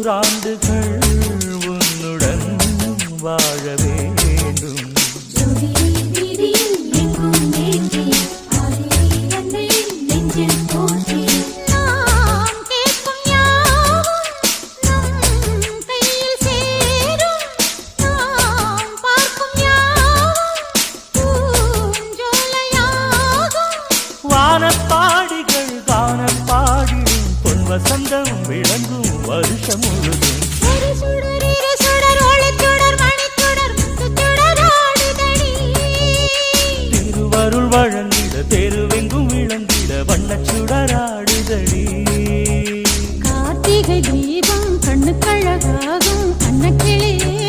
நூறாண்டுகள் உன்னுடன் வாழ வேண்டும். வானப்பாடிகள் கானம் பாடிடும் பொன் வசந்தம் விளங்கும் வருஷம் முழுதும். திருவருள் வழங்கிட தெருவெங்கும் விளங்கிட வண்ணச் சுடராடுதடி. கார்த்திகை தீபம் கண்ணுக்கழகாகும் அன்னக்கிளியே